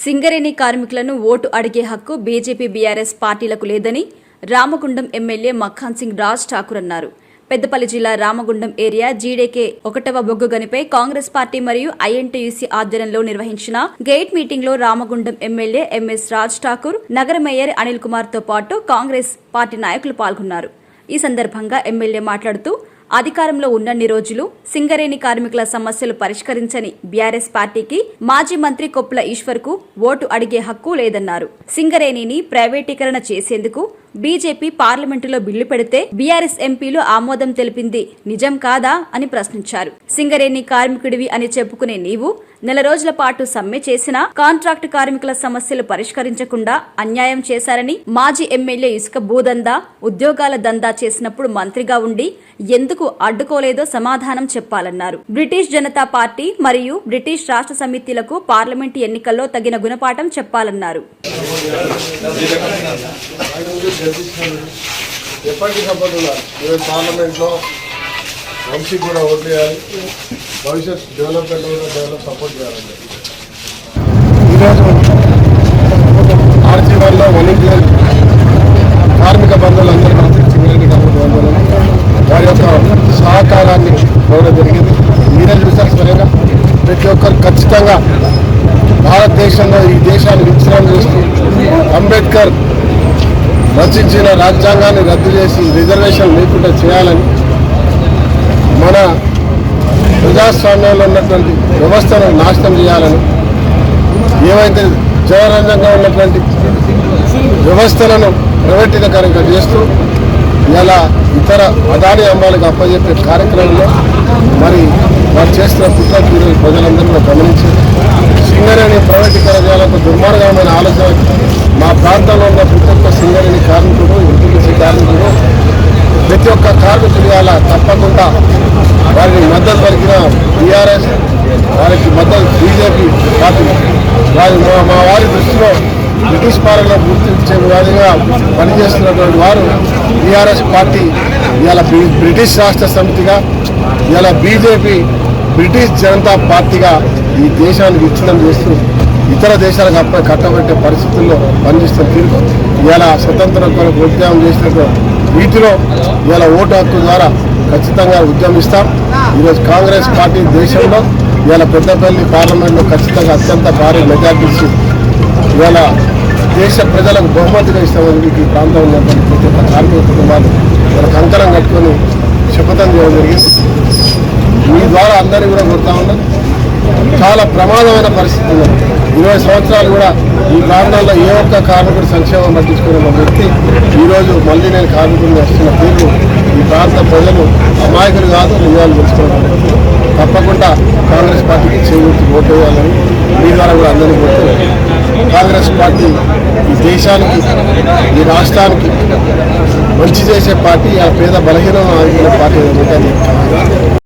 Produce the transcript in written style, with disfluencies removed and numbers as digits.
సింగరేణి కార్మికులను ఓటు అడిగే హక్కు బీజేపీ బీఆర్ఎస్ పార్టీలకు లేదని రామగుండం ఎమ్మెల్యే మఖాన్ సింగ్ రాజ్ ఠాకూర్ అన్నారు. పెద్దపల్లి జిల్లా రామగుండం ఏరియా జీడీకే 1వ బొగ్గు గనిపై కాంగ్రెస్ పార్టీ మరియు ఐఎన్టీయూసీ ఆధ్వర్యంలో నిర్వహించిన గేట్ మీటింగ్ లో రామగుండం ఎమ్మెల్యే ఎంఎస్ రాజ్ ఠాకూర్, నగర మేయర్ అనిల్ కుమార్ తో పాటు కాంగ్రెస్ పార్టీ నాయకులు పాల్గొన్నారు. ఈ సందర్భంగా ఎమ్మెల్యే మాట్లాడుతూ అధికారంలో ఉన్నన్ని రోజులు సింగరేణి కార్మికుల సమస్యలు పరిష్కరించని బీఆర్ఎస్ పార్టీకి మాజీ మంత్రి కొప్పుల ఈశ్వర్ కు ఓటు అడిగే హక్కు లేదన్నారు. సింగరేణిని ప్రైవేటీకరణ చేసేందుకు బీజేపీ పార్లమెంటులో బిల్లు పెడితే బీఆర్ఎస్ ఎంపీలు ఆమోదం తెలిపింది నిజం కాదా అని ప్రశ్నించారు. సింగరేణి కార్మికుడివి అని చెప్పుకునే నీవు నెల రోజుల పాటు సమ్మె చేసినా కాంట్రాక్టు కార్మికుల సమస్యలు పరిష్కరించకుండా అన్యాయం చేశారని, మాజీ ఎమ్మెల్యే ఇసుక భూదందా, ఉద్యోగాల దందా చేసినప్పుడు మంత్రిగా ఉండి ఎందుకు అడ్డుకోలేదో సమాధానం చెప్పాలన్నారు. బ్రిటిష్ జనతా పార్టీ మరియు బ్రిటిష్ రాష్ట్ర సమితిలకు పార్లమెంటు ఎన్నికల్లో తగిన గుణపాఠం చెప్పాలన్నారు. వంశీ కూడా ఓటు చేయాలి, భవిష్యత్ డెవలప్మెంట్ కూడా సపోర్ట్ చేయాలండి. ఈరోజు ఆర్జీవన్లో వనింగ్ కార్మిక బంధువులందరూ సింగరేణి కార్మిక బంధువులు వారి యొక్క సహకారాన్ని కోరడం జరిగింది. మీరే చూసారు స్వయంగా ప్రతి ఒక్కరు ఖచ్చితంగా భారతదేశంలో ఈ దేశాన్ని విచ్ఛిన్నం చేస్తూ అంబేద్కర్ రచించిన రాజ్యాంగాన్ని రద్దు చేసి రిజర్వేషన్ లేకుండా చేయాలని, మన ప్రజాస్వామ్యంలో ఉన్నటువంటి వ్యవస్థను నాశనం చేయాలని, ఏవైతే జనరంజంగా ఉన్నటువంటి వ్యవస్థలను ప్రైవేటీకరణ చేస్తూ ఇలా ఇతర అదాని అమ్మాలకు అప్పచెప్పే కార్యక్రమంలో మరి వారు చేస్తున్న కుట్రలు ప్రజలందరూ కూడా గమనించి సింగరేణి ప్రైవేటీకరణ చేయాలంటే దుర్మార్గమైన ఆలోచన మా ప్రాంతంలో ఉన్న ప్రతి ఒక్క సింగరేణి కార్మికుడు, ఎంపీసీ కార్మికుడు, ప్రతి ఒక్క కార్మికుడు అలా తప్పకుండా వారికి మద్దతు పలికిన బీఆర్ఎస్, వారికి మద్దతు బీజేపీ పార్టీ మా వారి దృష్టిలో బ్రిటిష్ పాలనలో గుర్తించే విధంగా పనిచేస్తున్నటువంటి వారు బీఆర్ఎస్ పార్టీ ఇలా బ్రిటిష్ రాష్ట్ర సమితిగా, ఇలా బీజేపీ బ్రిటిష్ జనతా పార్టీగా ఈ దేశాన్ని విచ్ఛిన్నం చేస్తూ ఇతర దేశాలకు కట్టబెట్టే పరిస్థితుల్లో పనిచేస్తున్న తీరు ఇలా స్వతంత్ర కొరకు ఉద్యమం చేసినట్టు వీటిలో ఇలా ఓటు హక్కు ద్వారా ఖచ్చితంగా ఉద్యమిస్తాం. ఈరోజు కాంగ్రెస్ పార్టీ దేశంలో ఇలా పెద్దపల్లి పార్లమెంట్లో ఖచ్చితంగా అత్యంత భారీ మెజార్టీ ఇచ్చి ఇవాళ దేశ ప్రజలకు బహుమతిగా ఇస్తామని ఈ ప్రాంతంలో ఉన్నటువంటి ప్రతి ఒక్క కార్మిక కుటుంబాలు వాళ్ళ కంకణం కట్టుకొని శపథం చేయడం జరిగింది. మీ ద్వారా అందరినీ కూడా కొడతా ఉన్నాం. చాలా ప్రమాదమైన పరిస్థితి ఉంది. 20 సంవత్సరాలు కూడా ఈ ప్రాంతాల్లో ఏ ఒక్క కార్మికుడు సంక్షేమం పట్టించుకునే ఒక వ్యక్తి ఈరోజు మళ్ళీ నేను కార్మికుడిని వస్తున్న తీరు ఈ ప్రాంత ప్రజలు అమాయకులు కాదు, నిజాలు తెలుసుకోవడం. తప్పకుండా కాంగ్రెస్ పార్టీకి చేయూతి ఓటు వేయాలని మీ ద్వారా కూడా అందరినీ కోరుతున్నాను. కాంగ్రెస్ పార్టీ ఈ దేశానికి, ఈ రాష్ట్రానికి మంచి చేసే పార్టీ, ఆ పేద బలహీన పార్టీ